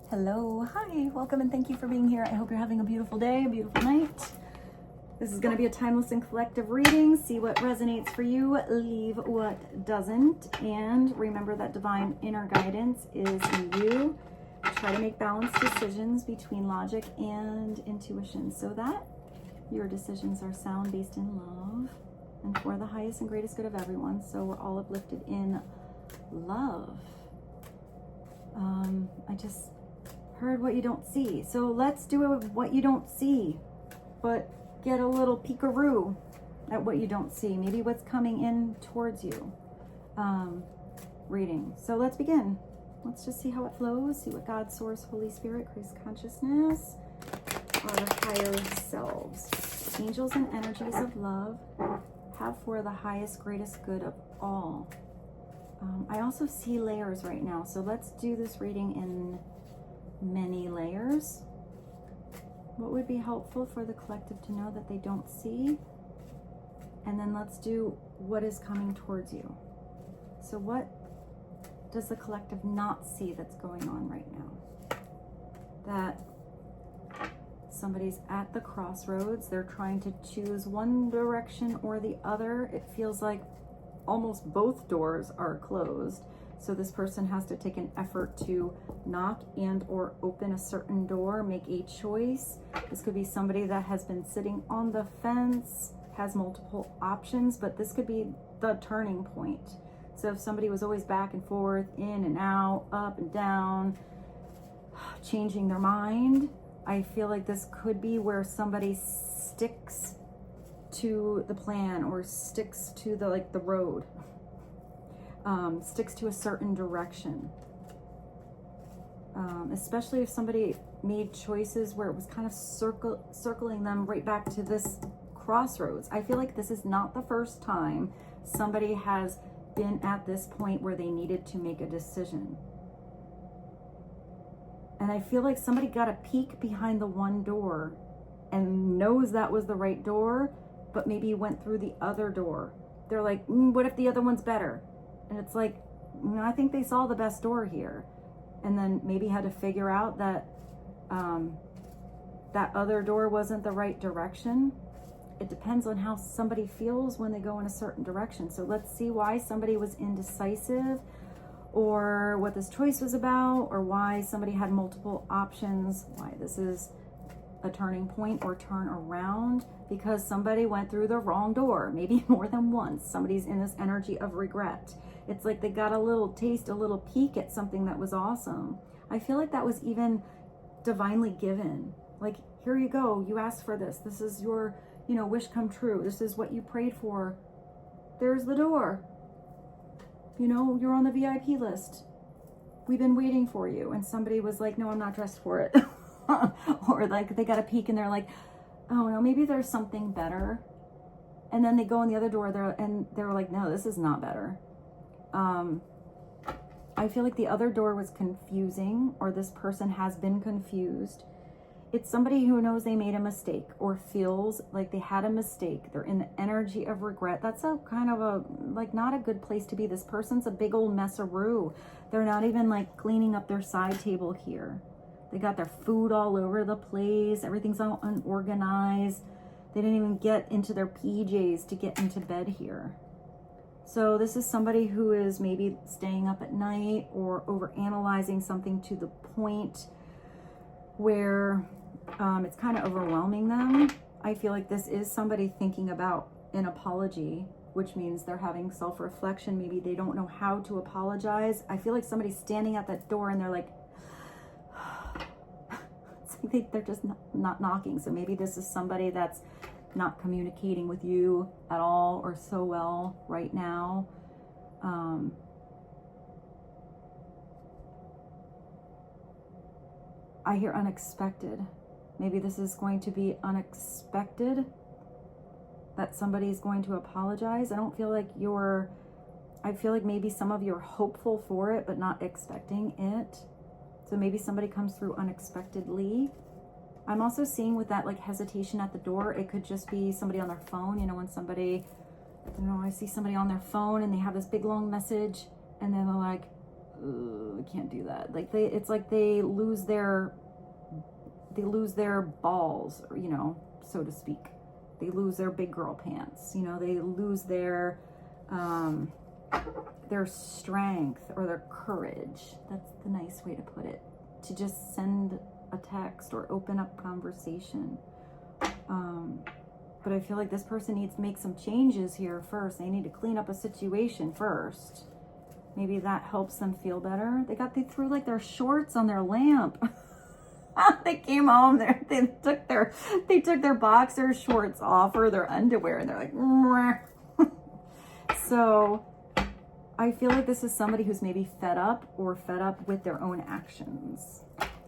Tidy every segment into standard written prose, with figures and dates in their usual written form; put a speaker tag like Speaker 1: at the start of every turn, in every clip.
Speaker 1: Hello, hi, welcome and thank you for being here. I hope you're having a beautiful day, a beautiful night. This is going to be a timeless and collective reading. See what resonates for you, leave what doesn't. And remember that divine inner guidance is in you. Try to make balanced decisions between logic and intuition so that your decisions are sound, based in love and for the highest and greatest good of everyone. So we're all uplifted in love. I just heard what you don't see. So let's do what you don't see, but get a little peekaroo at what you don't see. Maybe what's coming in towards you. Reading. So let's begin. Let's just see how it flows. See what God, Source, Holy Spirit, Christ Consciousness, our higher selves, angels and energies of love have for the highest, greatest good of all. I also see layers right now. So let's do this reading in many layers. What would be helpful for the collective to know that they don't see? And then let's do what is coming towards you. So what does the collective not see that's going on right now? That somebody's at the crossroads. They're trying to choose one direction or the other. It feels like almost both doors are closed. So this person has to take an effort to knock and or open a certain door, make a choice. This could be somebody that has been sitting on the fence, has multiple options, but this could be the turning point. So if somebody was always back and forth, in and out, up and down, changing their mind, I feel like this could be where somebody sticks to the plan or sticks to the road. Sticks to a certain direction. Especially if somebody made choices where it was kind of circling them right back to this crossroads. I feel like this is not the first time somebody has been at this point where they needed to make a decision. And I feel like somebody got a peek behind the one door and knows that was the right door, but maybe went through the other door. They're like, what if the other one's better? And it's like, I think they saw the best door here. And then maybe had to figure out that that other door wasn't the right direction. It depends on how somebody feels when they go in a certain direction. So let's see why somebody was indecisive, or what this choice was about, or why somebody had multiple options, why this is a turning point or turn around, because somebody went through the wrong door, maybe more than once. Somebody's in this energy of regret. It's like they got a little taste, a little peek at something that was awesome. I feel like that was even divinely given. Like, here you go, you asked for this. This is your, wish come true. This is what you prayed for. There's the door. You're on the VIP list. We've been waiting for you. And somebody was like, no, I'm not dressed for it. Or like they got a peek and they're like, oh no, maybe there's something better. And then they go in the other door there and they're like, no, this is not better. I feel like the other door was confusing, or this person has been confused. It's somebody who knows they made a mistake or feels like they had a mistake. They're in the energy of regret. That's a kind of not a good place to be. This person's a big old mess-a-roo. They're not even cleaning up their side table here. They got their food all over the place. Everything's all unorganized. They didn't even get into their PJs to get into bed here. So this is somebody who is maybe staying up at night or overanalyzing something to the point where it's kind of overwhelming them. I feel like this is somebody thinking about an apology, which means they're having self-reflection. Maybe they don't know how to apologize. I feel like somebody's standing at that door and they're like, they're just not knocking. So maybe this is somebody that's not communicating with you at all or so well right now. I hear unexpected. Maybe this is going to be unexpected, that somebody's going to apologize. I don't feel like I feel like maybe some of you are hopeful for it, but not expecting it. So maybe somebody comes through unexpectedly. I'm also seeing with that hesitation at the door, it could just be somebody on their phone. When somebody, I see somebody on their phone and they have this big long message and then they're like, I can't do that. Like it's like they lose their balls, you know, so to speak. They lose their big girl pants, you know, they lose their strength or their courage. That's the nice way to put it. To just send a text or open up conversation. But I feel like this person needs to make some changes here first. They need to clean up a situation first. Maybe that helps them feel better. They threw like their shorts on their lamp. They came home, they took their boxer shorts off, or their underwear, and they're like, mwah. So I feel like this is somebody who's maybe fed up with their own actions.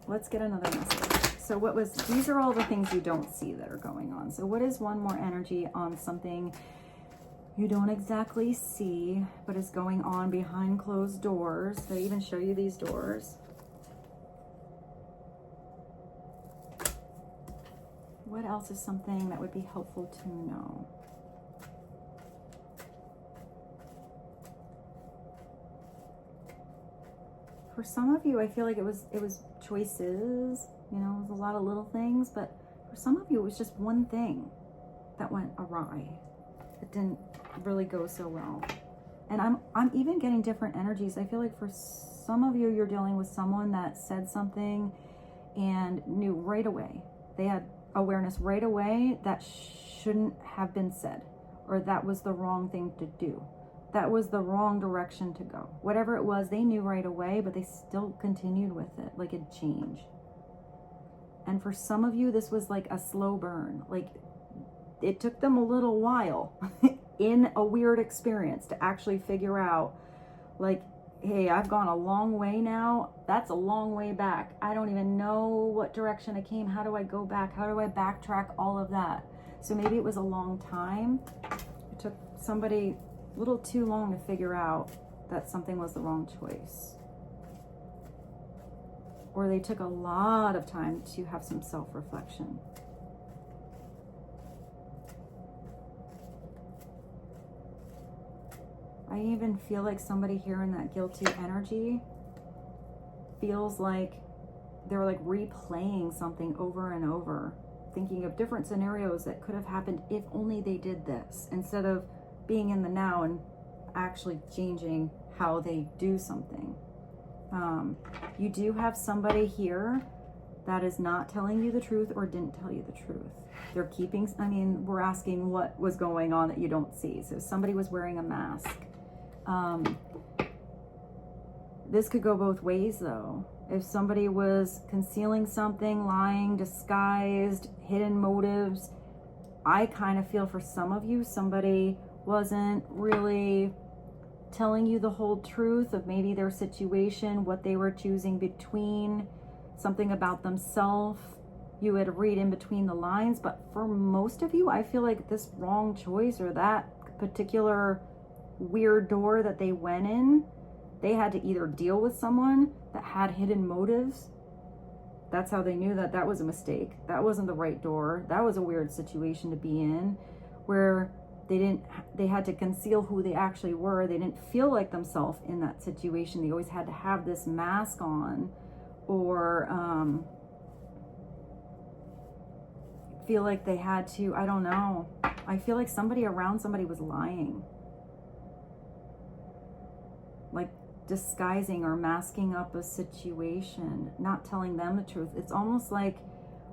Speaker 1: Let's get another message. So these are all the things you don't see that are going on. So what is one more energy on something you don't exactly see, but is going on behind closed doors? They even show you these doors. What else is something that would be helpful to know? For some of you, I feel like it was choices, you know, it was a lot of little things, but for some of you, it was just one thing that went awry. It didn't really go so well. And I'm even getting different energies. I feel like for some of you, you're dealing with someone that said something and knew right away. They had awareness right away that shouldn't have been said, or that was the wrong thing to do. That was the wrong direction to go. Whatever it was, they knew right away, but they still continued with it, like it changed. And for some of you, this was like a slow burn. Like it took them a little while in a weird experience to actually figure out, like, hey, I've gone a long way now. That's a long way back. I don't even know what direction I came. How do I go back? How do I backtrack all of that? So maybe it was a long time. It took somebody a little too long to figure out that something was the wrong choice. Or they took a lot of time to have some self-reflection. I even feel like somebody here in that guilty energy feels like they're like replaying something over and over, thinking of different scenarios that could have happened if only they did this, instead of being in the now and actually changing how they do something. You do have somebody here that is not telling you the truth or didn't tell you the truth. They're keeping, I mean, we're asking what was going on that you don't see. So somebody was wearing a mask. This could go both ways though. If somebody was concealing something, lying, disguised, hidden motives, I kind of feel for some of you, somebody wasn't really telling you the whole truth of maybe their situation, what they were choosing between, something about themselves. You had to read in between the lines. But for most of you, I feel like this wrong choice or that particular weird door that they went in, they had to either deal with someone that had hidden motives. That's how they knew that that was a mistake. That wasn't the right door. That was a weird situation to be in, where they had to conceal who they actually were. They didn't feel like themselves in that situation. They always had to have this mask on, or feel like they had to, I don't know. I feel like somebody around somebody was lying. Like disguising or masking up a situation, not telling them the truth. It's almost like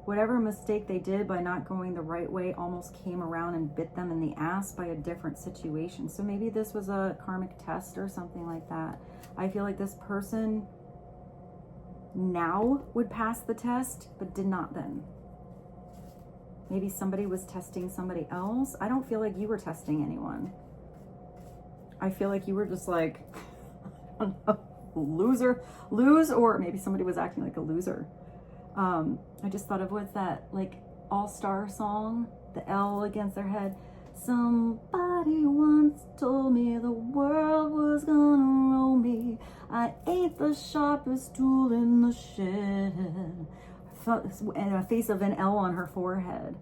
Speaker 1: whatever mistake they did by not going the right way almost came around and bit them in the ass by a different situation. So maybe this was a karmic test or something like that. I feel like this person now would pass the test, but did not then. Maybe somebody was testing somebody else. I don't feel like you were testing anyone. I feel like you were just like, I don't know, lose, or maybe somebody was acting like a loser. I just thought of what's that, like, all-star song, the L against their head. Somebody once told me the world was gonna roll me. I ain't the sharpest tool in the shed. And a face of an L on her forehead.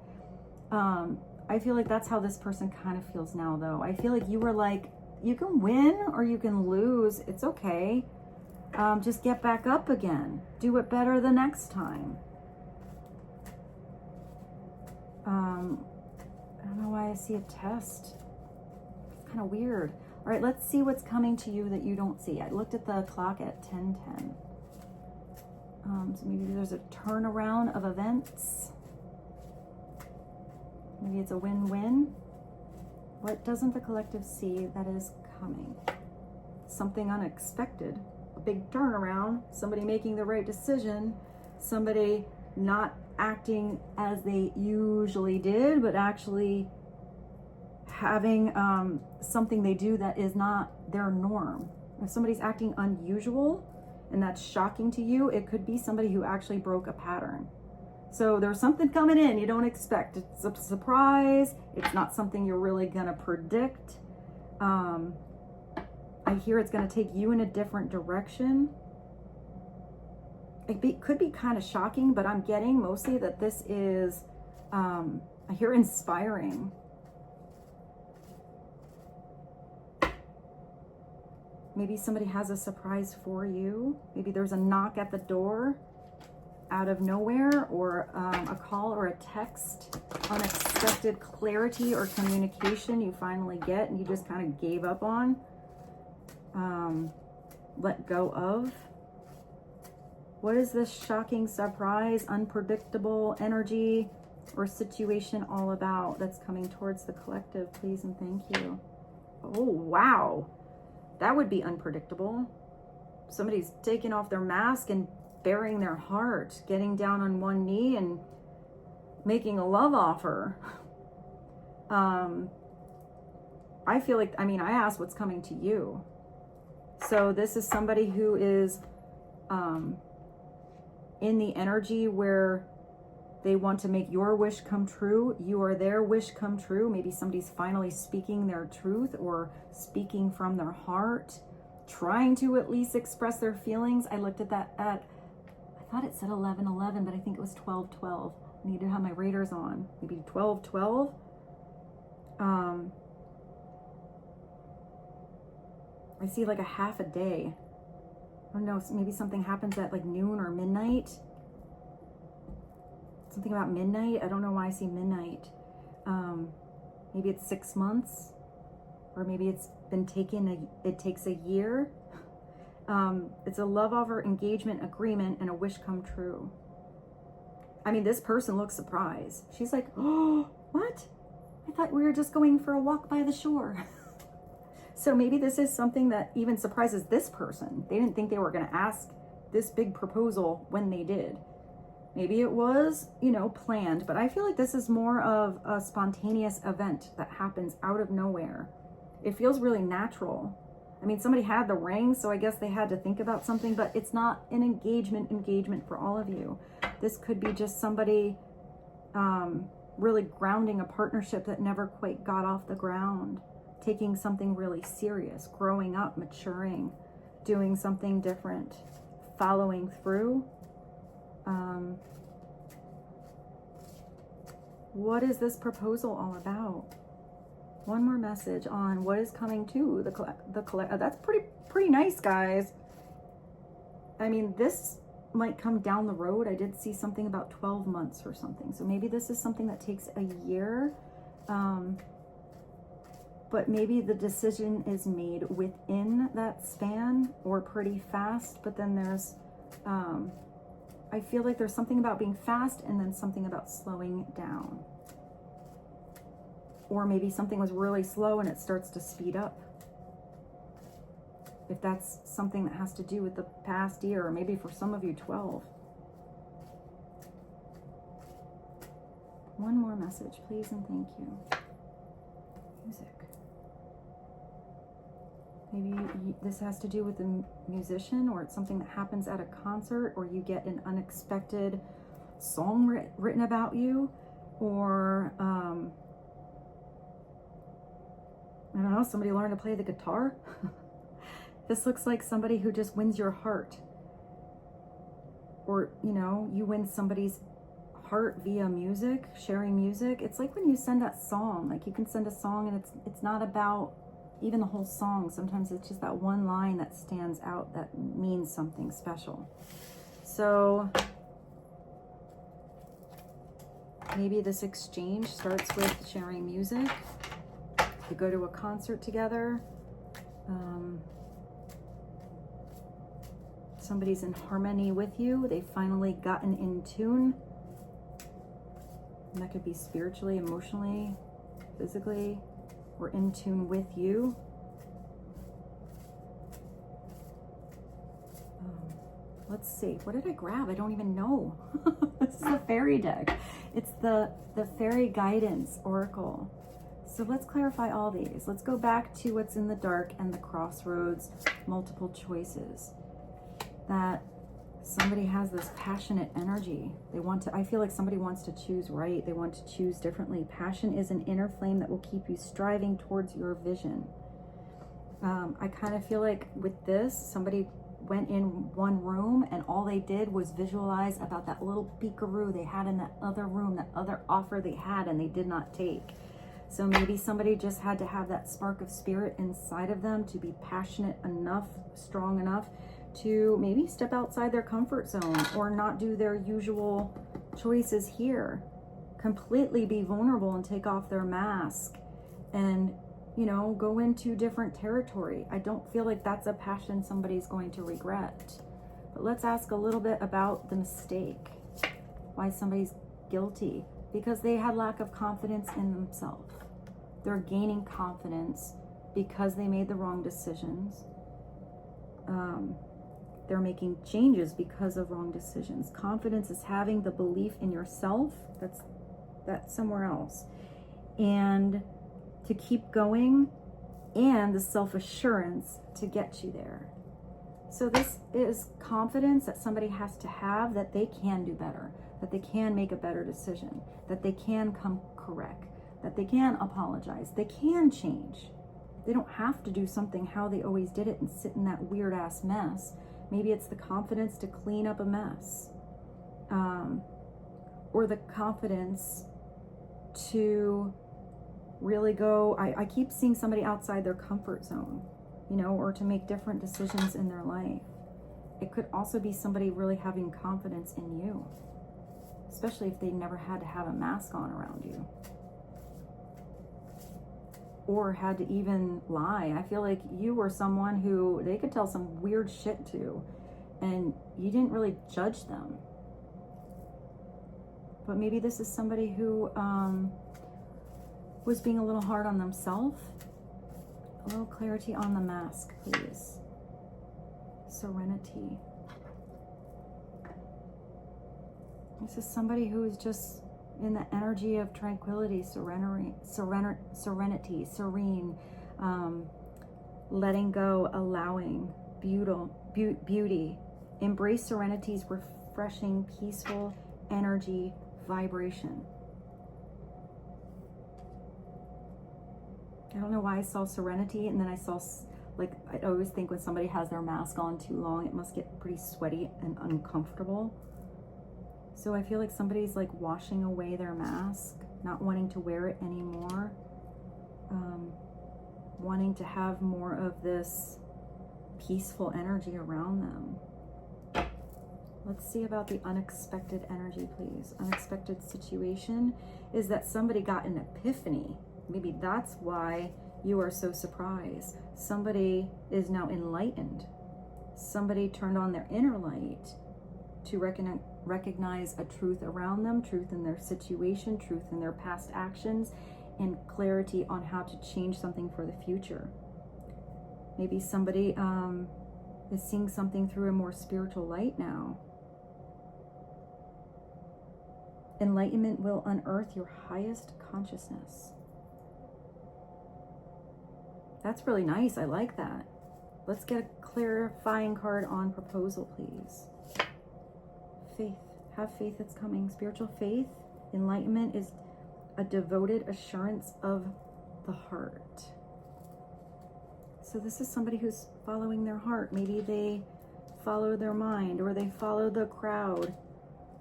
Speaker 1: I feel like that's how this person kind of feels now, though. I feel like you were like, you can win or you can lose. It's okay. Just get back up again. Do it better the next time. I don't know why I see a test. It's kind of weird. All right, let's see what's coming to you that you don't see. I looked at the clock at 10:10. So maybe there's a turnaround of events. Maybe it's a win-win. What doesn't the collective see that is coming? Something unexpected, a big turnaround, somebody making the right decision, somebody not acting as they usually did, but actually having something they do that is not their norm. If somebody's acting unusual and that's shocking to you, it could be somebody who actually broke a pattern. So there's something coming in you don't expect. It's a surprise. It's not something you're really gonna predict. I hear it's gonna take you in a different direction. It could be kind of shocking, but I'm getting mostly that this is, I hear inspiring. Maybe somebody has a surprise for you. Maybe there's a knock at the door out of nowhere, or a call or a text, unexpected clarity or communication you finally get and you just kind of gave up on, let go of. What is this shocking surprise, unpredictable energy or situation all about that's coming towards the collective, please and thank you? Oh, wow. That would be unpredictable. Somebody's taking off their mask and baring their heart, getting down on one knee and making a love offer. I feel like, I asked what's coming to you. So this is somebody who is in the energy where they want to make your wish come true. You are their wish come true. Maybe somebody's finally speaking their truth or speaking from their heart, trying to at least express their feelings. I looked at that I thought it said 11:11, but I think it was 12:12. I need to have my radars on. Maybe 12:12. I see like a half a day. I don't know, maybe something happens at like noon or midnight. Something about midnight. I don't know why I see midnight. Maybe it's 6 months, or maybe it's been taken, it takes a year. It's a love offer, engagement, agreement, and a wish come true. This person looks surprised. She's like, oh, what? I thought we were just going for a walk by the shore. So maybe this is something that even surprises this person. They didn't think they were going to ask this big proposal when they did. Maybe it was, planned, but I feel like this is more of a spontaneous event that happens out of nowhere. It feels really natural. Somebody had the ring, so I guess they had to think about something, but it's not an engagement for all of you. This could be just somebody really grounding a partnership that never quite got off the ground, taking something really serious, growing up, maturing, doing something different, following through. What is this proposal all about? One more message on what is coming to the collect. That's pretty nice, guys. This might come down the road. I did see something about 12 months or something. So maybe this is something that takes a year. But maybe the decision is made within that span or pretty fast. But then there's, I feel like there's something about being fast and then something about slowing down. Or maybe something was really slow and it starts to speed up. If that's something that has to do with the past year, or maybe for some of you 12. One more message, please and thank you. Music. Maybe this has to do with a musician, or it's something that happens at a concert, or you get an unexpected song written about you, or I don't know, somebody learned to play the guitar. This looks like somebody who just wins your heart. Or, you win somebody's heart via music, sharing music. It's like when you send that song, like you can send a song and it's not about even the whole song, sometimes it's just that one line that stands out that means something special. So maybe this exchange starts with sharing music. You go to a concert together. Somebody's in harmony with you. They've finally gotten in tune. And that could be spiritually, emotionally, physically, or in tune with you. Let's see. What did I grab? I don't even know. This is the fairy deck. It's the fairy guidance oracle. So let's clarify all these. Let's go back to what's in the dark and the crossroads, multiple choices. That somebody has this passionate energy. They want to, I feel like somebody wants to choose right. They want to choose differently. Passion is an inner flame that will keep you striving towards your vision. I kind of feel like with this, somebody went in one room and all they did was visualize about that little peekaroo they had in that other room, that other offer they had and they did not take. So maybe somebody just had to have that spark of spirit inside of them to be passionate enough, strong enough to maybe step outside their comfort zone or not do their usual choices here. Completely be vulnerable and take off their mask and, you know, go into different territory. I don't feel like that's a passion somebody's going to regret. But let's ask a little bit about the mistake. Why somebody's guilty. Because they had lack of confidence in themselves. They're gaining confidence because they made the wrong decisions. They're making changes because of wrong decisions. Confidence is having the belief in yourself. That's somewhere else. And to keep going, and the self-assurance to get you there. So this is confidence that somebody has to have, that they can do better, that they can make a better decision, that they can come correct, that they can apologize, they can change. They don't have to do something how they always did it and sit in that weird ass mess. Maybe it's the confidence to clean up a mess, or the confidence to really go, I keep seeing somebody outside their comfort zone, you know, or to make different decisions in their life. It could also be somebody really having confidence in you, especially if they never had to have a mask on around you. Or had to even lie. I feel like you were someone who they could tell some weird shit to, and you didn't really judge them. But maybe this is somebody who was being a little hard on themselves. A little clarity on the mask, please. Serenity. This is somebody who is just in the energy of tranquility, serenity, serene, letting go, allowing, beauty. Embrace serenity's refreshing, peaceful energy vibration. I don't know why I saw serenity, and then I saw, like, I always think when somebody has their mask on too long, it must get pretty sweaty and uncomfortable. So I feel like somebody's like washing away their mask, not wanting to wear it anymore, wanting to have more of this peaceful energy around them. Let's see about the unexpected energy, please. Unexpected situation is that somebody got an epiphany. Maybe that's why you are so surprised. Somebody is now enlightened. Somebody turned on their inner light to recognize a truth around them, truth in their situation, truth in their past actions, and clarity on how to change something for the future. Maybe somebody is seeing something through a more spiritual light now. Enlightenment will unearth your highest consciousness. That's really nice. I like that. Let's get a clarifying card on proposal, please. Faith. Have faith, it's coming. Spiritual faith. Enlightenment is a devoted assurance of the heart. So this is somebody who's following their heart. Maybe they follow their mind, or they follow the crowd,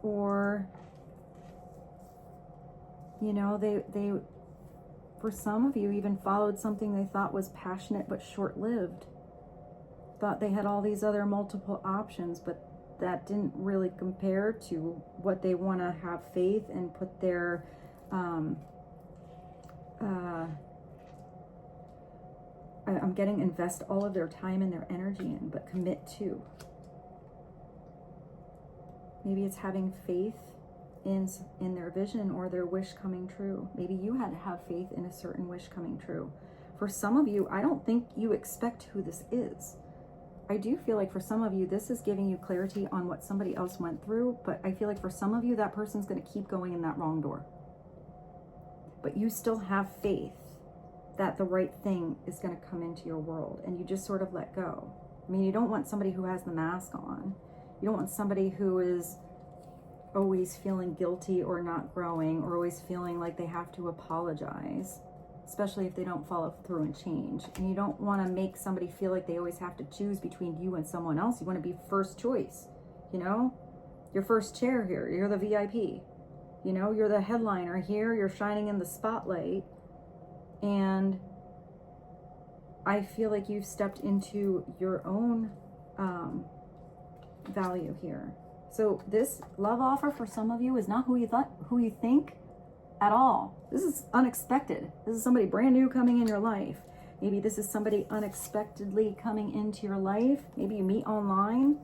Speaker 1: or, you know, they for some of you, even followed something they thought was passionate but short-lived. Thought they had all these other multiple options, but that didn't really compare to what they want to have faith and put their I'm getting invest all of their time and their energy in, but commit to. Maybe it's having faith in their vision or their wish coming true. Maybe you had to have faith in a certain wish coming true. For some of you, I don't think you expect who this is. I do feel like for some of you, this is giving you clarity on what somebody else went through, but I feel like for some of you, that person's going to keep going in that wrong door. But you still have faith that the right thing is going to come into your world, and you just sort of let go. I mean, you don't want somebody who has the mask on. You don't want somebody who is always feeling guilty or not growing or always feeling like they have to apologize, especially if they don't follow through and change. And you don't want to make somebody feel like they always have to choose between you and someone else. You want to be first choice, you know? Your first chair here, you're the VIP. You know, you're the headliner here, you're shining in the spotlight. And I feel like you've stepped into your own value here. So this love offer for some of you is not who you think at all. This is unexpected. This is somebody brand new coming in your life. Maybe this is somebody unexpectedly coming into your life. Maybe you meet online,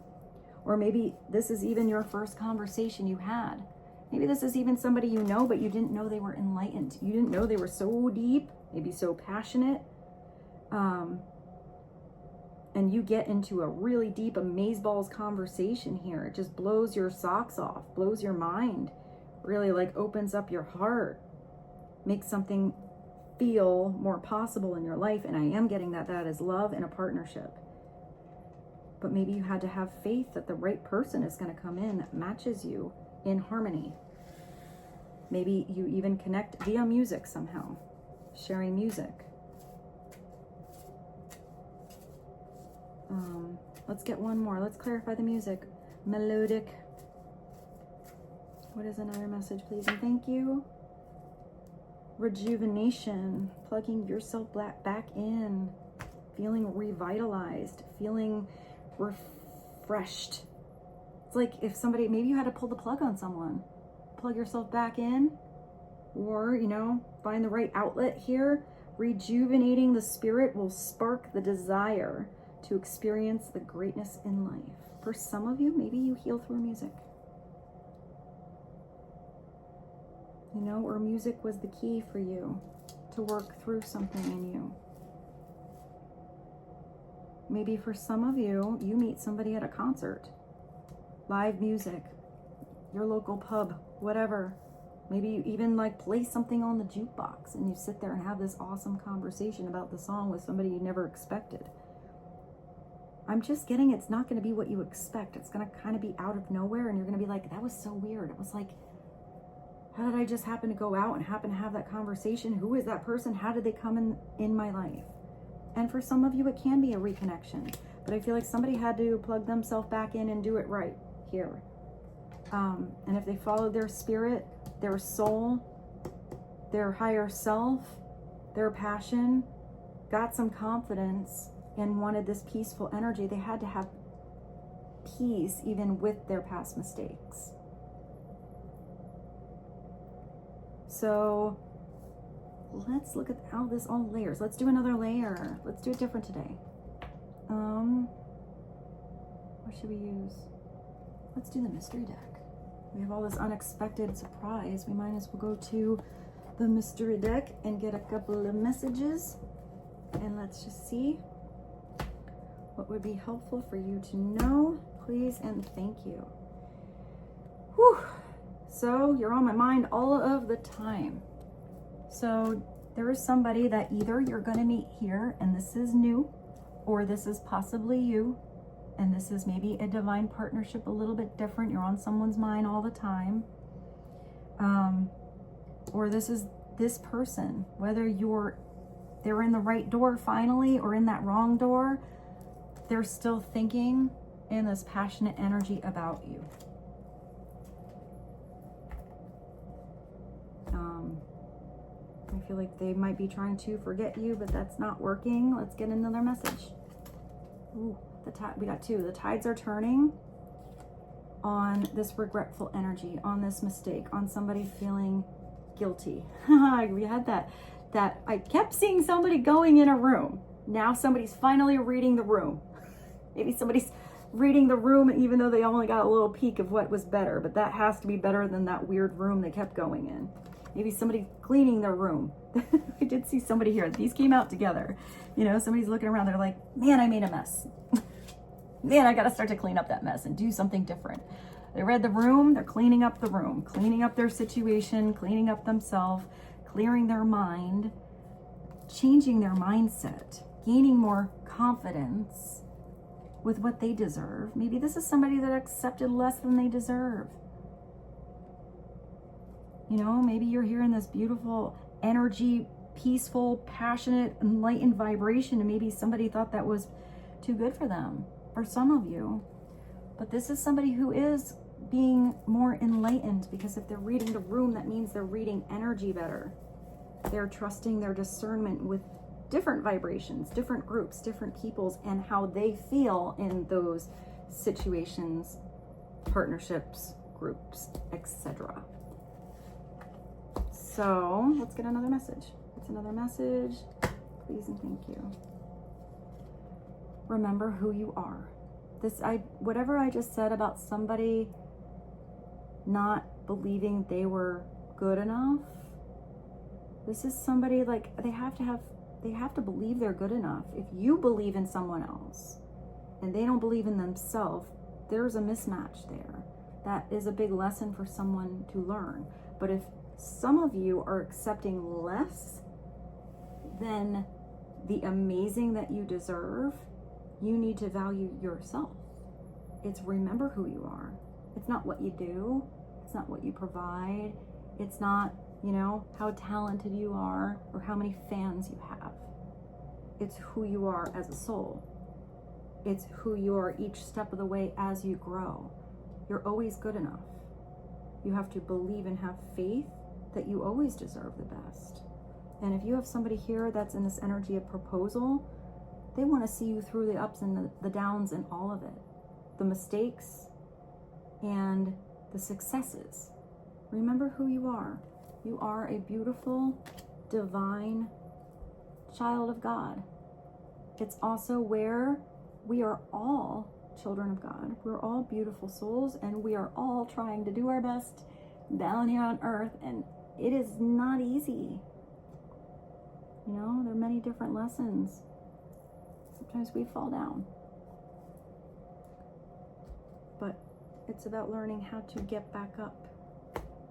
Speaker 1: or maybe this is even your first conversation you had. Maybe this is even somebody you know, but you didn't know they were enlightened. You didn't know they were so deep, maybe so passionate. And you get into a really deep amazeballs conversation here. It just blows your socks off, blows your mind, really like opens up your heart, makes something feel more possible in your life. And I am getting that is love in a partnership. But maybe you had to have faith that the right person is going to come in that matches you in harmony. Maybe you even connect via music somehow, sharing music. Let's get one more. Let's clarify the music. Melodic. What is another message, please? And thank you. Rejuvenation. Plugging yourself back in. Feeling revitalized. Feeling refreshed. It's like if somebody, maybe you had to pull the plug on someone. Plug yourself back in. Or, you know, find the right outlet here. Rejuvenating the spirit will spark the desire to experience the greatness in life. For some of you, maybe you heal through music. You know, or music was the key for you to work through something in you. Maybe for some of you, you meet somebody at a concert. Live music, your local pub, whatever. Maybe you even like play something on the jukebox and you sit there and have this awesome conversation about the song with somebody you never expected. I'm just getting it's not going to be what you expect. It's going to kind of be out of nowhere, and you're going to be like, that was so weird. It was like, how did I just happen to go out and happen to have that conversation? Who is that person? How did they come in my life? And for some of you, it can be a reconnection. But I feel like somebody had to plug themselves back in and do it right here. And if they followed their spirit, their soul, their higher self, their passion, got some confidence, and wanted this peaceful energy, they had to have peace even with their past mistakes. So let's look at how this all layers. Let's do another layer. Let's do it different today. What should we use? Let's do the mystery deck. We have all this unexpected surprise. We might as well go to the mystery deck and get a couple of messages. And let's just see what would be helpful for you to know, please, and thank you. Whew. So you're on my mind all of the time. So there is somebody that either you're going to meet here, and this is new, or this is possibly you, and this is maybe a divine partnership, a little bit different. You're on someone's mind all the time. Or this is this person, whether they're in the right door finally or in that wrong door, they're still thinking in this passionate energy about you. I I feel like they might be trying to forget you, but that's not working. Let's get another message. Ooh, we got 2. The tides are turning on this regretful energy, on this mistake, on somebody feeling guilty. We had that I kept seeing somebody going in a room. Now somebody's finally reading the room. Maybe somebody's reading the room even though they only got a little peek of what was better, but that has to be better than that weird room they kept going in. Maybe somebody cleaning their room. I did see somebody here. These came out together. You know, somebody's looking around. They're like, man, I made a mess. Man, I got to start to clean up that mess and do something different. They read the room. They're cleaning up the room, cleaning up their situation, cleaning up themselves, clearing their mind, changing their mindset, gaining more confidence with what they deserve. Maybe this is somebody that accepted less than they deserve. You know, maybe you're here in this beautiful energy, peaceful, passionate, enlightened vibration, and maybe somebody thought that was too good for them, for some of you. But this is somebody who is being more enlightened, because if they're reading the room, that means they're reading energy better. They're trusting their discernment with different vibrations, different groups, different peoples, and how they feel in those situations, partnerships, groups, etc. So let's get another message. It's another message. Please and thank you. Remember who you are. Whatever I just said about somebody not believing they were good enough, this is somebody like they have to believe they're good enough. If you believe in someone else and they don't believe in themselves, there's a mismatch there. That is a big lesson for someone to learn. But if some of you are accepting less than the amazing that you deserve, you need to value yourself. It's remember who you are. It's not what you do. It's not what you provide. It's not, you know, how talented you are or how many fans you have. It's who you are as a soul. It's who you are each step of the way as you grow. You're always good enough. You have to believe and have faith that you always deserve the best. And if you have somebody here that's in this energy of proposal, they want to see you through the ups and the downs and all of it. The mistakes and the successes. Remember who you are. You are a beautiful, divine child of God. It's also where we are all children of God. We're all beautiful souls, and we are all trying to do our best down here on earth, and it is not easy. You know, there are many different lessons. Sometimes we fall down. But it's about learning how to get back up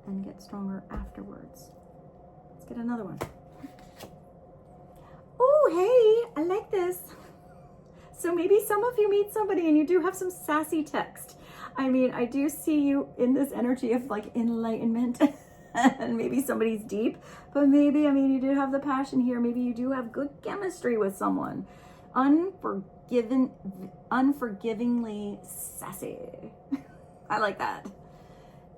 Speaker 1: and get stronger afterwards. Let's get another one. Oh, hey, I like this. So maybe some of you meet somebody and you do have some sassy text. I mean, I do see you in this energy of like enlightenment and maybe somebody's deep, but maybe, I mean, you do have the passion here. Maybe you do have good chemistry with someone. Unforgivingly sassy. I like that.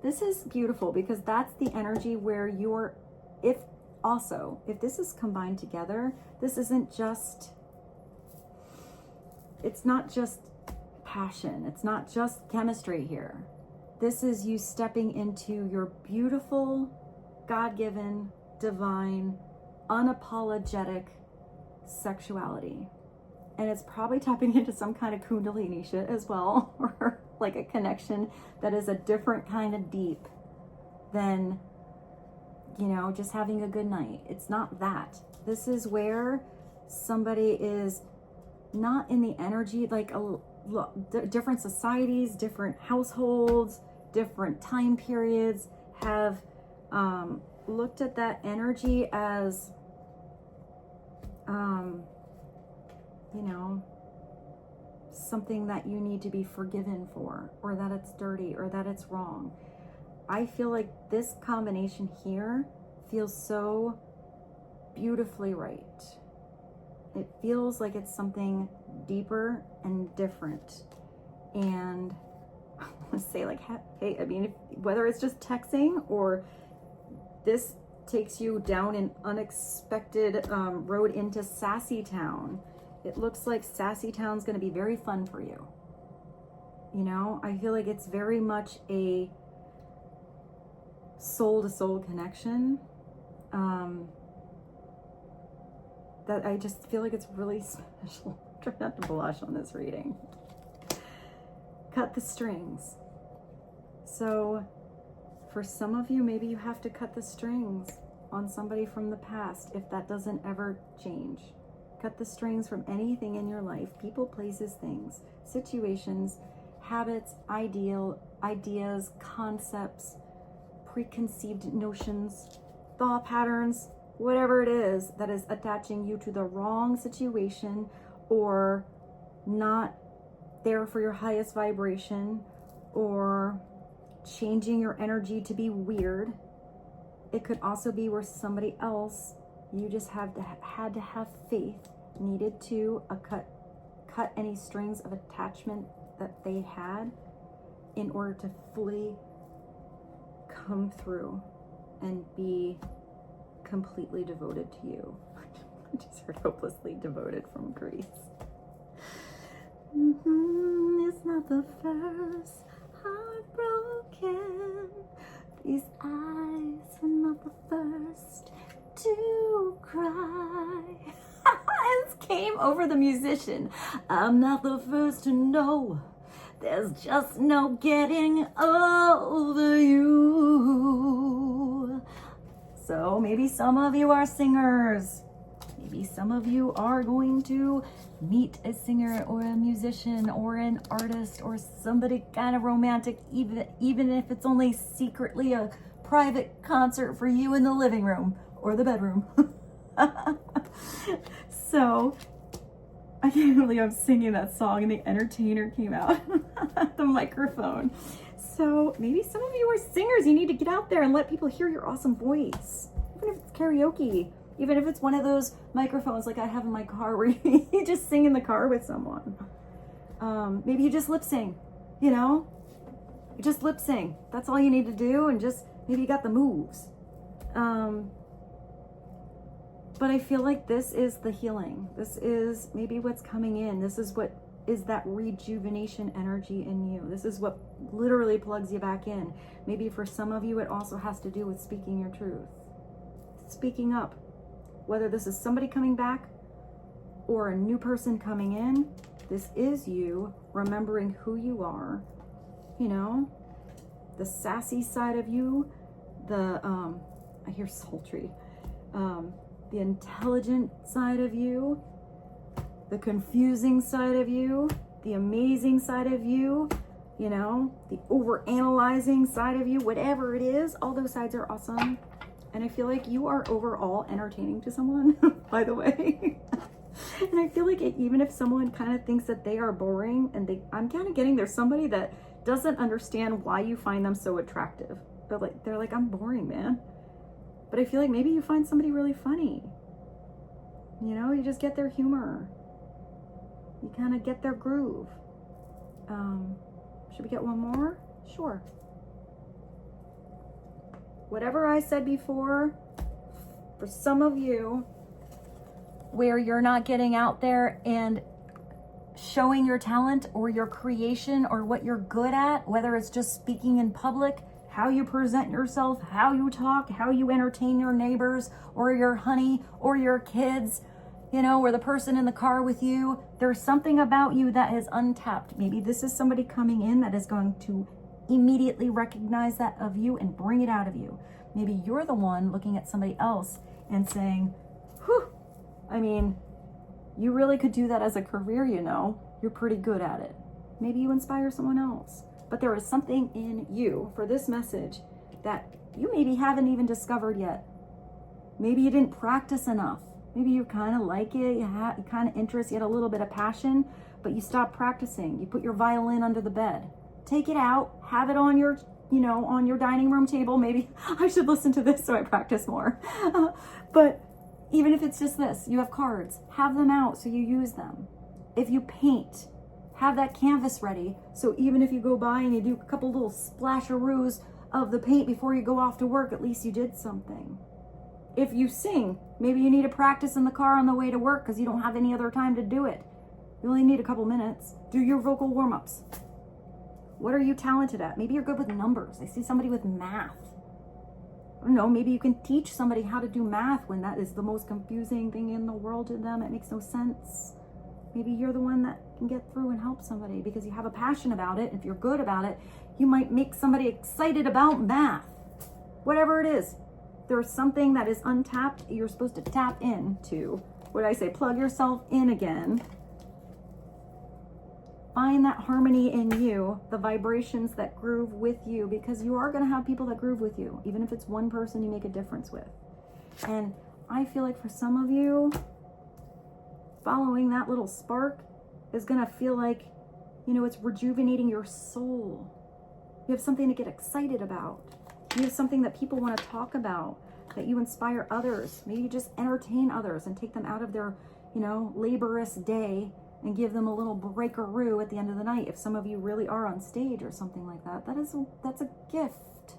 Speaker 1: This is beautiful because that's the energy where you're, if this is combined together, this isn't just, it's not just passion. It's not just chemistry here. This is you stepping into your beautiful, God-given, divine, unapologetic sexuality. And it's probably tapping into some kind of Kundalini shit as well, or like a connection that is a different kind of deep than, you know, just having a good night. It's not that. This is where somebody is not in the energy, like different societies, different households, different time periods have looked at that energy as, you know, something that you need to be forgiven for, or that it's dirty, or that it's wrong. I feel like this combination here feels so beautifully right. It feels like it's something deeper and different. And I want to say, like, hey, I mean, whether it's just texting or this takes you down an unexpected road into Sassy Town. It looks like Sassy Town's going to be very fun for you. You know, I feel like it's very much a soul-to-soul connection. That I just feel like it's really special. Try not to blush on this reading. Cut the strings. So for some of you, maybe you have to cut the strings on somebody from the past if that doesn't ever change. Cut the strings from anything in your life, people, places, things, situations, habits, ideas, concepts, preconceived notions, thought patterns, whatever it is that is attaching you to the wrong situation or not there for your highest vibration or changing your energy to be weird. It could also be where somebody else, you just had to have faith, needed to cut any strings of attachment that they had in order to fully come through and be completely devoted to you. I just heard hopelessly devoted from Greece. It's not the first heartbroken. These eyes are not the first to cry. It came over the musician. I'm not the first to know. There's just no getting over you. So maybe some of you are singers. Maybe some of you are going to meet a singer or a musician or an artist or somebody kind of romantic, even if it's only secretly a private concert for you in the living room or the bedroom. So I can't believe I'm singing that song and the entertainer came out at the microphone. So maybe some of you are singers. You need to get out there and let people hear your awesome voice. Even if it's karaoke, even if it's one of those microphones like I have in my car where you just sing in the car with someone. Maybe you just lip sing, you know? You just lip sing. That's all you need to do, and just maybe you got the moves. But I feel like this is the healing. This is maybe what's coming in. This is what is that rejuvenation energy in you. This is what literally plugs you back in. Maybe for some of you, it also has to do with speaking your truth. Speaking up. Whether this is somebody coming back or a new person coming in, this is you remembering who you are. You know, the sassy side of you, the, I hear sultry, the intelligent side of you, the confusing side of you, the amazing side of you, you know, the overanalyzing side of you, whatever it is, all those sides are awesome. And I feel like you are overall entertaining to someone, by the way. And I feel like even if someone kind of thinks that they are boring, and I'm kind of getting there's somebody that doesn't understand why you find them so attractive. They're like, I'm boring, man. But I feel like maybe you find somebody really funny. You know, you just get their humor. You kind of get their groove. Should we get one more? Sure. Whatever I said before, for some of you, where you're not getting out there and showing your talent or your creation or what you're good at, whether it's just speaking in public, how you present yourself, how you talk, how you entertain your neighbors or your honey or your kids, you know, or the person in the car with you, there's something about you that is untapped. Maybe this is somebody coming in that is going to immediately recognize that of you and bring it out of you. Maybe you're the one looking at somebody else and saying, whew, I mean, you really could do that as a career, you know, you're pretty good at it. Maybe you inspire someone else, but there is something in you for this message that you maybe haven't even discovered yet. Maybe you didn't practice enough. Maybe you kind of like it, you kind of interest, you had a little bit of passion, but you stopped practicing. You put your violin under the bed. Take it out, have it on your, you know, on your dining room table. Maybe I should listen to this so I practice more. But even if it's just this, you have cards, have them out so you use them. If you paint, have that canvas ready. So even if you go by and you do a couple little splasheroos of the paint before you go off to work, at least you did something. If you sing, maybe you need to practice in the car on the way to work because you don't have any other time to do it. You only need a couple minutes. Do your vocal warm-ups. What are you talented at? Maybe you're good with numbers. I see somebody with math. I don't know, maybe you can teach somebody how to do math when that is the most confusing thing in the world to them. It makes no sense. Maybe you're the one that can get through and help somebody because you have a passion about it. If you're good about it, you might make somebody excited about math. Whatever it is, there's something that is untapped. You're supposed to tap into. What I say, plug yourself in again. Find that harmony in you, the vibrations that groove with you, because you are going to have people that groove with you. Even if it's one person you make a difference with. And I feel like for some of you, following that little spark is going to feel like, you know, it's rejuvenating your soul. You have something to get excited about. You have something that people want to talk about, that you inspire others. Maybe you just entertain others and take them out of their, you know, laborious day and give them a little breakaroo at the end of the night. If some of you really are on stage or something like that, that's a gift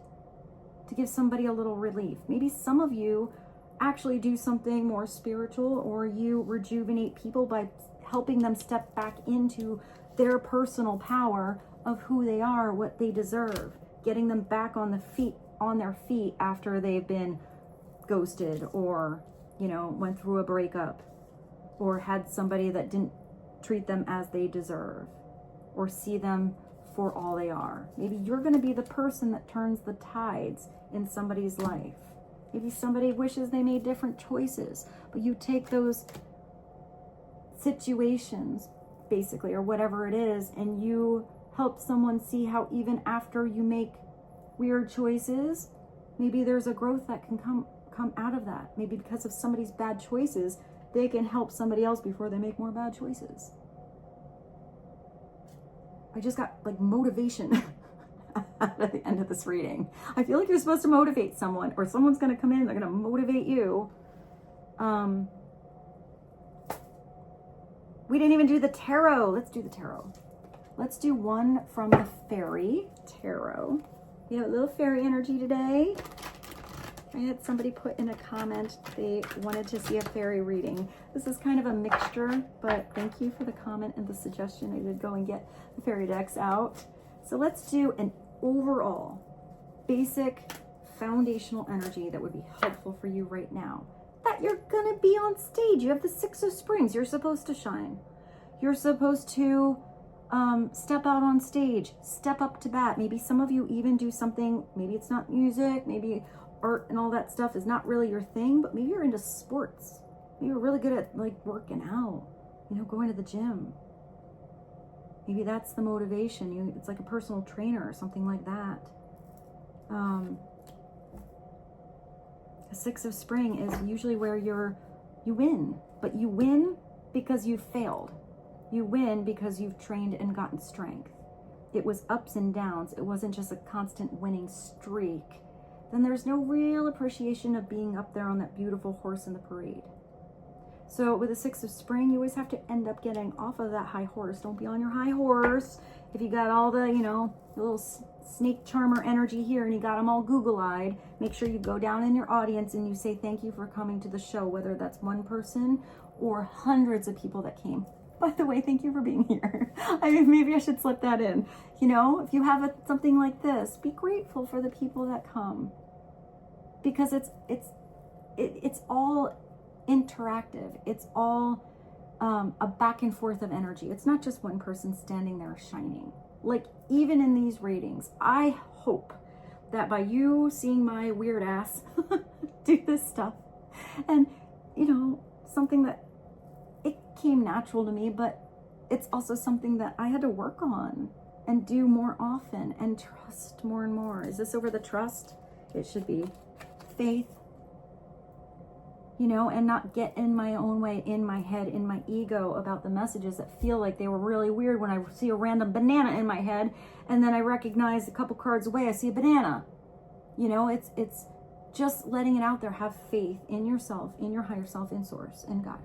Speaker 1: to give somebody a little relief. Maybe some of you actually do something more spiritual, or you rejuvenate people by helping them step back into their personal power of who they are, what they deserve, getting them back on their feet after they've been ghosted, or, you know, went through a breakup, or had somebody that didn't treat them as they deserve, or see them for all they are. Maybe you're going to be the person that turns the tides in somebody's life. Maybe somebody wishes they made different choices, but you take those situations, basically, or whatever it is, and you help someone see how even after you make weird choices, maybe there's a growth that can come out of that. Maybe because of somebody's bad choices, they can help somebody else before they make more bad choices. I just got like motivation at the end of this reading. I feel like you're supposed to motivate someone, or someone's going to come in, they're going to motivate you. We didn't even do the tarot. Let's do the tarot. Let's do one from the fairy tarot. We have a little fairy energy today. I had somebody put in a comment they wanted to see a fairy reading. This is kind of a mixture, but thank you for the comment and the suggestion. I did go and get the fairy decks out. So let's do an overall basic foundational energy that would be helpful for you right now. That you're gonna be on stage. You have the Six of Springs. You're supposed to shine. You're supposed to step out on stage, step up to bat. Maybe some of you even do something, maybe it's not music, maybe art and all that stuff is not really your thing, but maybe you're into sports. Maybe you're really good at like working out, you know, going to the gym. Maybe that's the motivation. It's like a personal trainer or something like that. The Six of Spring is usually where you win, but you win because you failed. You win because you've trained and gotten strength. It was ups and downs. It wasn't just a constant winning streak. Then there's no real appreciation of being up there on that beautiful horse in the parade. So with the Six of Spring, you always have to end up getting off of that high horse. Don't be on your high horse. If you got all the, you know, little snake charmer energy here and you got them all Google-eyed, make sure you go down in your audience and you say thank you for coming to the show, whether that's one person or hundreds of people that came. By the way, thank you for being here. I mean, maybe I should slip that in. You know, if you have something like this, be grateful for the people that come, because it's all interactive. It's all a back and forth of energy. It's not just one person standing there shining. Like even in these readings, I hope that by you seeing my weird ass do this stuff, and you know, something that it came natural to me, but it's also something that I had to work on and do more often and trust more and more. Is this over the trust? It should be faith, you know, and not get in my own way, in my head, in my ego about the messages that feel like they were really weird when I see a random banana in my head and then I recognize a couple cards away, I see a banana. You know, it's just letting it out there. Have faith in yourself, in your higher self, in source, in God.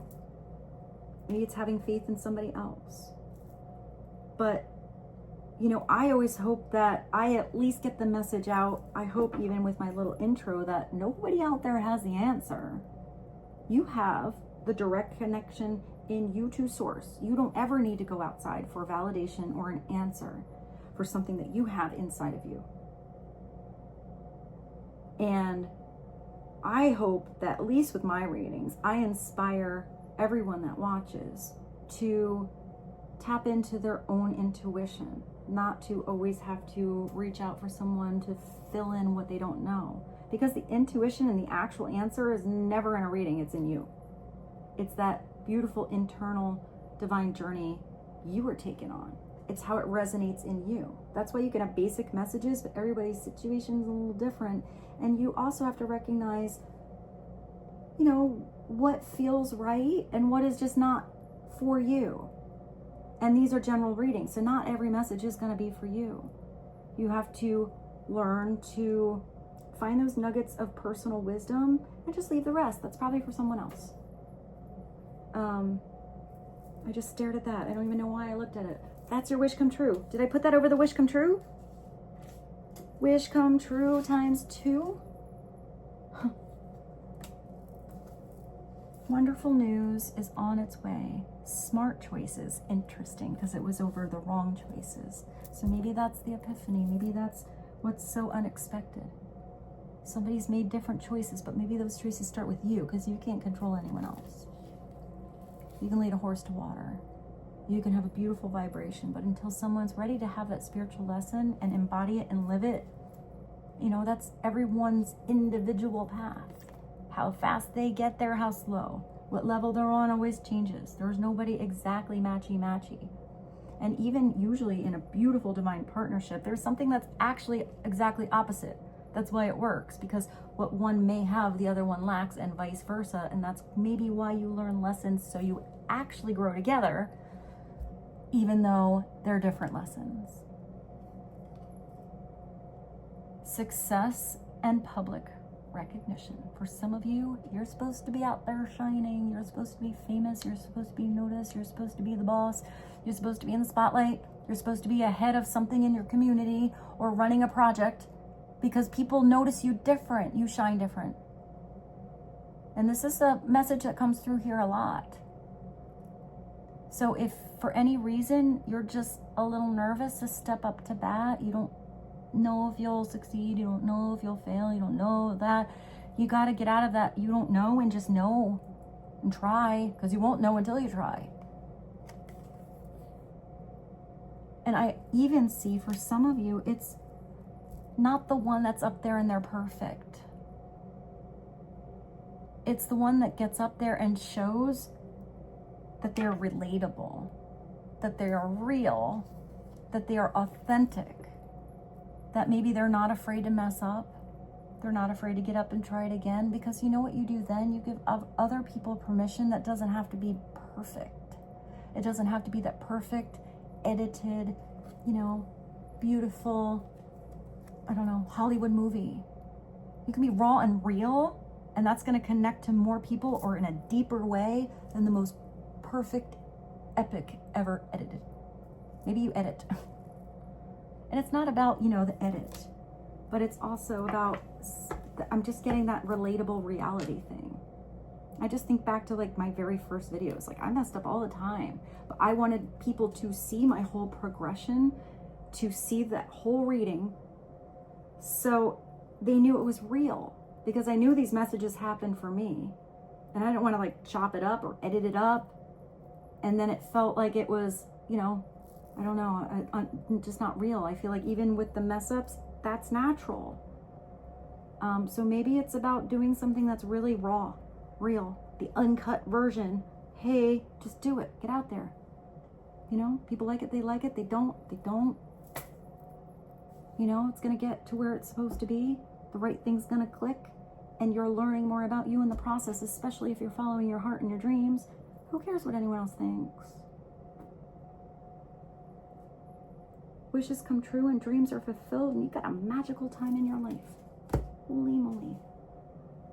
Speaker 1: Maybe it's having faith in somebody else. But you know, I always hope that I at least get the message out. I hope even with my little intro that nobody out there has the answer. You have the direct connection in you to source. You don't ever need to go outside for validation or an answer for something that you have inside of you. And I hope that at least with my readings, I inspire everyone that watches to tap into their own intuition, not to always have to reach out for someone to fill in what they don't know. Because the intuition and the actual answer is never in a reading, it's in you. It's that beautiful internal divine journey you are taking on. It's how it resonates in you. That's why you can have basic messages, but everybody's situation is a little different. And you also have to recognize, you know, what feels right and what is just not for you. And these are general readings, so not every message is going to be for you. You have to learn to find those nuggets of personal wisdom and just leave the rest. That's probably for someone else. I just stared at that. I don't even know why I looked at it. That's your wish come true. Did I put that over the wish come true? Wish come true times 2. Wonderful news is on its way. Smart choices. Interesting, because it was over the wrong choices. So maybe that's the epiphany. Maybe that's what's so unexpected. Somebody's made different choices, but maybe those choices start with you, because you can't control anyone else. You can lead a horse to water. You can have a beautiful vibration, but until someone's ready to have that spiritual lesson and embody it and live it, you know, that's everyone's individual path. How fast they get there, how slow. What level they're on always changes. There's nobody exactly matchy-matchy. And even usually in a beautiful divine partnership, there's something that's actually exactly opposite. That's why it works, because what one may have, the other one lacks, and vice versa. And that's maybe why you learn lessons, so you actually grow together, even though they're different lessons. Success and public recognition. For some of you, you're supposed to be out there shining. You're supposed to be famous. You're supposed to be noticed. You're supposed to be the boss. You're supposed to be in the spotlight. You're supposed to be ahead of something in your community or running a project, because people notice you different. You shine different. And this is a message that comes through here a lot. So if for any reason you're just a little nervous to step up to bat, you don't know if you'll succeed, you don't know if you'll fail, you don't know that, you got to get out of that you don't know and just know and try, because you won't know until you try. And I even see for some of you, it's not the one that's up there and they're perfect. It's the one that gets up there and shows that they're relatable, that they are real, that they are authentic, that maybe they're not afraid to mess up. They're not afraid to get up and try it again, because you know what you do then? You give other people permission. That doesn't have to be perfect. It doesn't have to be that perfect, edited, you know, beautiful, I don't know, Hollywood movie. You can be raw and real, and that's going to connect to more people or in a deeper way than the most perfect epic ever edited. Maybe you edit. And it's not about, you know, the edit, but it's also about, I'm just getting that relatable reality thing. I just think back to like my very first videos. Like I messed up all the time, but I wanted people to see my whole progression, to see that whole reading, so they knew it was real, because I knew these messages happened for me, and I didn't want to like chop it up or edit it up, and then it felt like it was, you know, I don't know, just not real. I feel like even with the mess ups, that's natural. So maybe it's about doing something that's really raw, real, the uncut version. Hey, just do it. Get out there. You know, people like it, they like it. They don't, they don't. You know, it's going to get to where it's supposed to be. The right thing's going to click, and you're learning more about you in the process, especially if you're following your heart and your dreams. Who cares what anyone else thinks? Wishes come true and dreams are fulfilled, and you got a magical time in your life. Holy moly.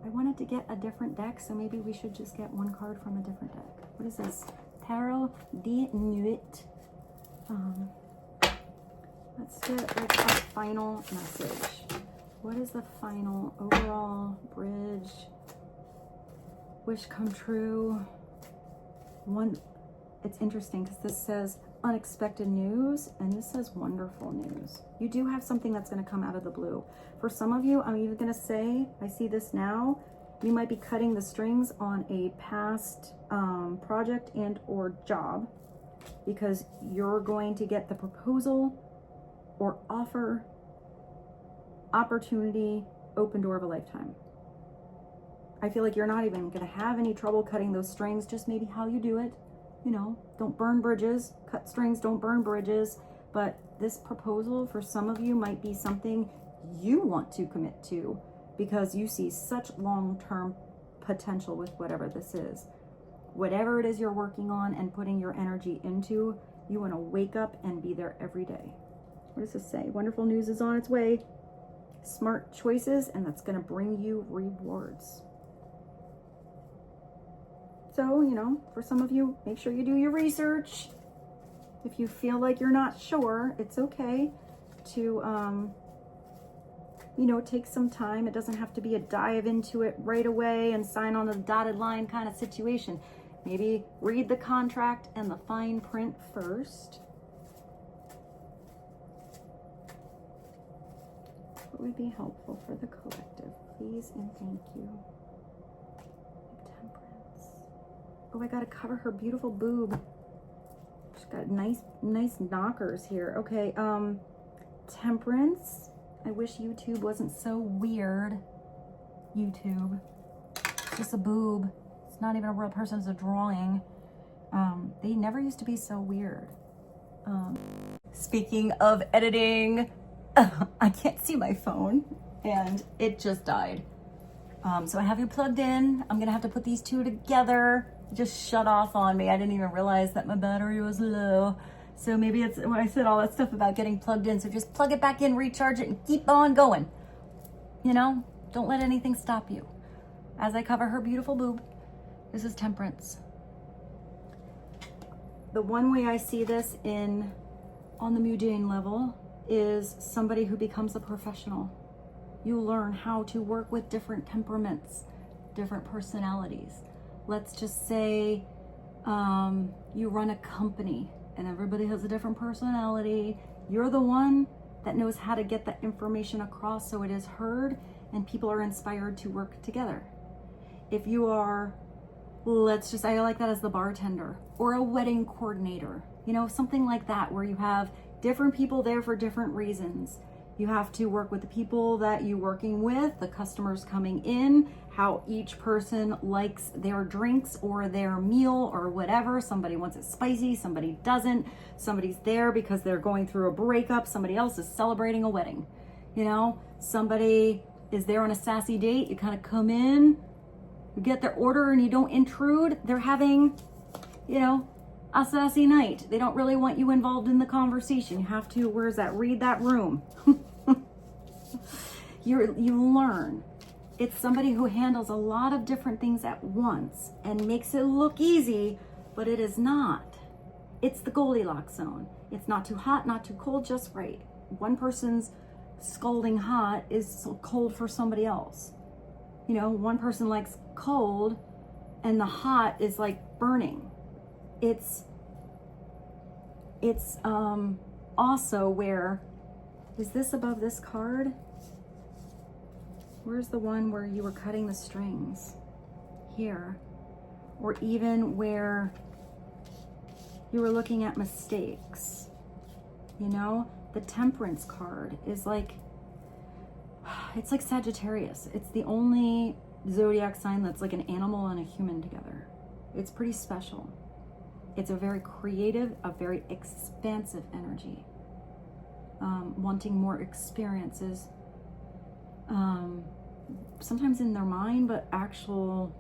Speaker 1: I wanted to get a different deck, so maybe we should just get one card from a different deck. What is this? Tarot de Nuit. Let's get like a final message. What is the final overall bridge? Wish come true. One, it's interesting because this says unexpected news and this says wonderful news. You do have something that's going to come out of the blue. For some of you, I'm even going to say, I see this now, you might be cutting the strings on a past project and or job, because you're going to get the proposal or offer, opportunity, open door of a lifetime. I feel like you're not even going to have any trouble cutting those strings, just maybe how you do it. You know, don't burn bridges, cut strings, don't burn bridges. But this proposal for some of you might be something you want to commit to because you see such long-term potential with whatever this is. Whatever it is you're working on and putting your energy into, you want to wake up and be there every day. What does this say? Wonderful news is on its way. Smart choices, and that's going to bring you rewards. So, you know, for some of you, make sure you do your research. If you feel like you're not sure, it's okay to, you know, take some time. It doesn't have to be a dive into it right away and sign on the dotted line kind of situation. Maybe read the contract and the fine print first. What would be helpful for the collective? Please and thank you. Temperance. Oh, I gotta cover her beautiful boob. She's got nice knockers here. Okay, Temperance. I wish YouTube wasn't so weird. YouTube. It's just a boob. It's not even a real person, it's a drawing. They never used to be so weird. Speaking of editing, I can't see my phone and it just died. So I have you plugged in. I'm gonna have to put these two together. It just shut off on me. I didn't even realize that my battery was low. So maybe it's when I said all that stuff about getting plugged in. So just plug it back in, recharge it, and keep on going. You know, don't let anything stop you. As I cover her beautiful boob, this is Temperance. The one way I see this on the mundane level is somebody who becomes a professional. You learn how to work with different temperaments, different personalities. Let's just say you run a company and everybody has a different personality. You're the one that knows how to get that information across so it is heard and people are inspired to work together. If you are, I like that as the bartender or a wedding coordinator, you know, something like that where you have different people there for different reasons. You have to work with the people that you're working with, the customers coming in, how each person likes their drinks or their meal or whatever. Somebody wants it spicy, somebody doesn't. Somebody's there because they're going through a breakup. Somebody else is celebrating a wedding. You know, somebody is there on a sassy date. You kind of come in, you get their order and you don't intrude. They're having, you know, a sassy night. They don't really want you involved in the conversation. You have to, where's that? Read that room. You learn. It's somebody who handles a lot of different things at once and makes it look easy, but it is not. It's the Goldilocks zone. It's not too hot, not too cold, just right. One person's scalding hot is cold for somebody else. You know, one person likes cold and the hot is like burning. It's also where, is this above this card? Where's the one where you were cutting the strings? Here. Or even where you were looking at mistakes. You know, the Temperance card is like, it's like Sagittarius. It's the only zodiac sign that's like an animal and a human together. It's pretty special. It's a very creative, a very expansive energy. Wanting more experiences. Sometimes in their mind, but actual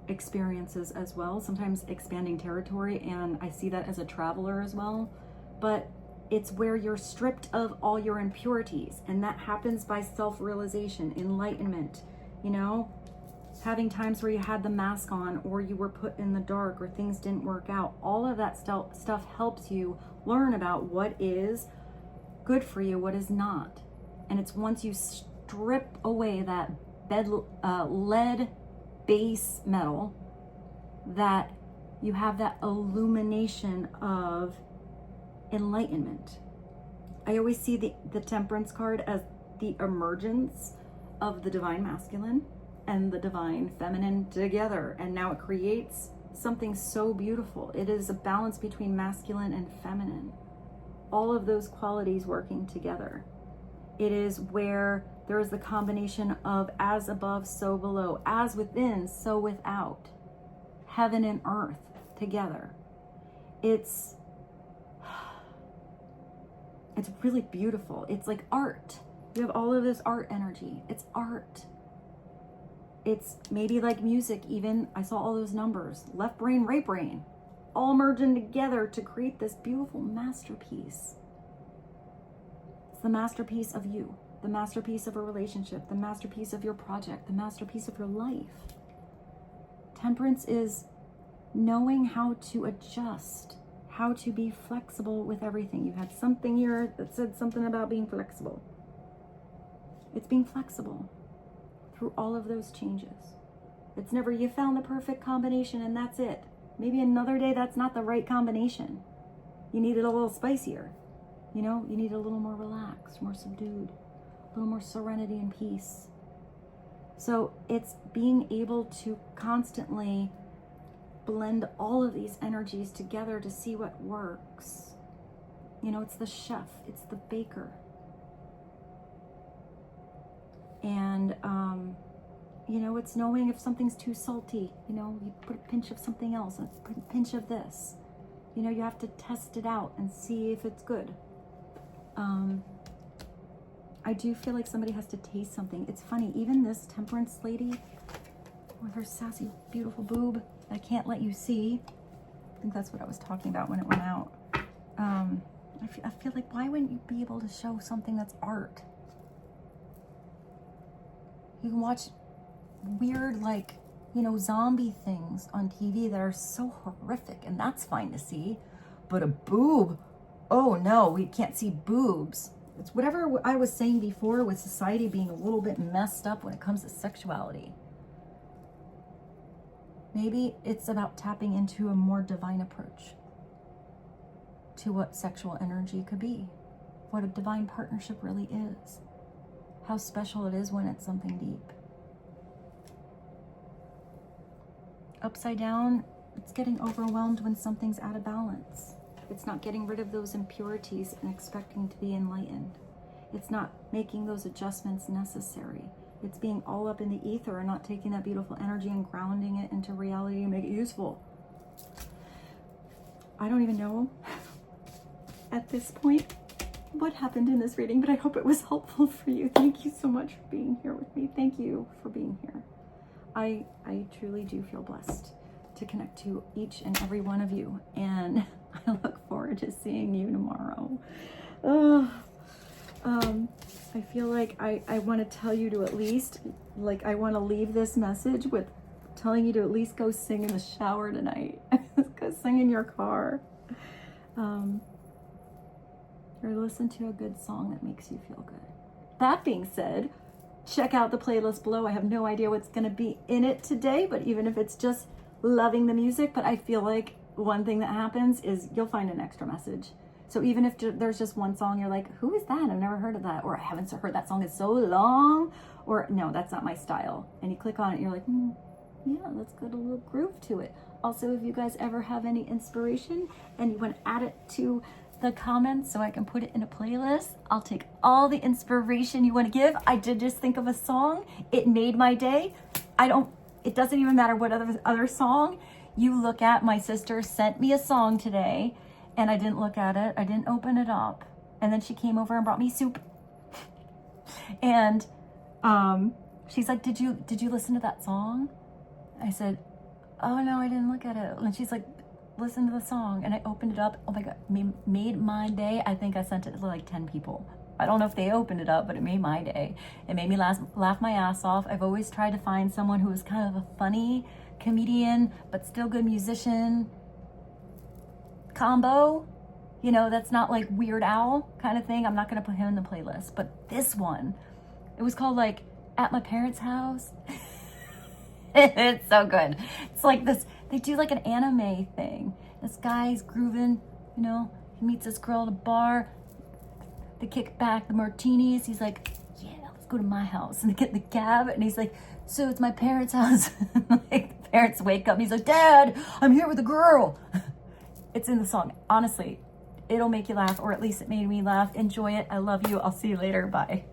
Speaker 1: experiences as well. Sometimes expanding territory, and I see that as a traveler as well. But it's where you're stripped of all your impurities, and that happens by self-realization, enlightenment, you know? Having times where you had the mask on or you were put in the dark or things didn't work out. All of that stuff helps you learn about what is good for you, what is not. And it's once you strip away that lead base metal that you have that illumination of enlightenment. I always see the Temperance card as the emergence of the divine masculine and the divine feminine together. And now it creates something so beautiful. It is a balance between masculine and feminine. All of those qualities working together. It is where there is the combination of as above, so below, as within, so without, heaven and earth together. It's really beautiful. It's like art. You have all of this art energy. It's art. It's maybe like music even. I saw all those numbers. Left brain, right brain. All merging together to create this beautiful masterpiece. It's the masterpiece of you. The masterpiece of a relationship. The masterpiece of your project. The masterpiece of your life. Temperance is knowing how to adjust. How to be flexible with everything. You had something here that said something about being flexible. It's being flexible through all of those changes. It's never you found the perfect combination and that's it. Maybe another day that's not the right combination. You need it a little spicier. You know, you need a little more relaxed, more subdued, a little more serenity and peace. So it's being able to constantly blend all of these energies together to see what works. You know, it's the chef, it's the baker. And, you know, it's knowing if something's too salty, you know, you put a pinch of something else, and put a pinch of this. You know, you have to test it out and see if it's good. I do feel like somebody has to taste something. It's funny, even this Temperance lady with her sassy, beautiful boob, I can't let you see. I think that's what I was talking about when it went out. I feel like, why wouldn't you be able to show something that's art? You can watch weird, like, you know, zombie things on TV that are so horrific, and that's fine to see. But a boob, oh no, we can't see boobs. It's whatever I was saying before with society being a little bit messed up when it comes to sexuality. Maybe it's about tapping into a more divine approach to what sexual energy could be, what a divine partnership really is, how special it is when it's something deep. Upside down, it's getting overwhelmed when something's out of balance. It's not getting rid of those impurities and expecting to be enlightened. It's not making those adjustments necessary. It's being all up in the ether and not taking that beautiful energy and grounding it into reality and make it useful. I don't even know at this point what happened in this reading, but I hope it was helpful for you. Thank you so much for being here with me. Thank you for being here. I truly do feel blessed to connect to each and every one of you, and I look forward to seeing you tomorrow. I feel like I want to tell you to at least, like, I want to leave this message with telling you to at least go sing in the shower tonight. Go sing in your car. Or listen to a good song that makes you feel good. That being said, check out the playlist below. I have no idea what's going to be in it today, but even if it's just loving the music, but I feel like one thing that happens is you'll find an extra message. So even if there's just one song, you're like, who is that? I've never heard of that. Or I haven't heard that song in so long. Or no, that's not my style. And you click on it, you're like, yeah, let's get a little groove to it. Also, if you guys ever have any inspiration and you want to add it to the comments so I can put it in a playlist, I'll take all the inspiration you want to give. I did just think of a song. It made my day. It doesn't even matter what other song you look at. My sister sent me a song today and I didn't look at it. I didn't open it up. And then she came over and brought me soup. And she's like, did you listen to that song? I said, oh no, I didn't look at it. And she's like, listen to the song. And I opened it up. Oh my God, made my day. I think I sent it to like 10 people. I don't know if they opened it up, but it made my day. It made me laugh my ass off. I've always tried to find someone who is kind of a funny comedian, but still good musician combo.
Speaker 2: You know, that's not like Weird Al kind of thing. I'm not going to put him in the playlist. But this one, it was called like At My Parents' House. It's so good. It's like this, they do like an anime thing. This guy's grooving, you know, he meets this girl at a bar. They kick back the martinis. He's like, yeah, let's go to my house. And they get in the cab and he's like, so it's my parents' house. Like, the parents wake up and he's like, Dad, I'm here with a girl. It's in the song. Honestly, it'll make you laugh, or at least it made me laugh. Enjoy it. I love you. I'll see you later. Bye.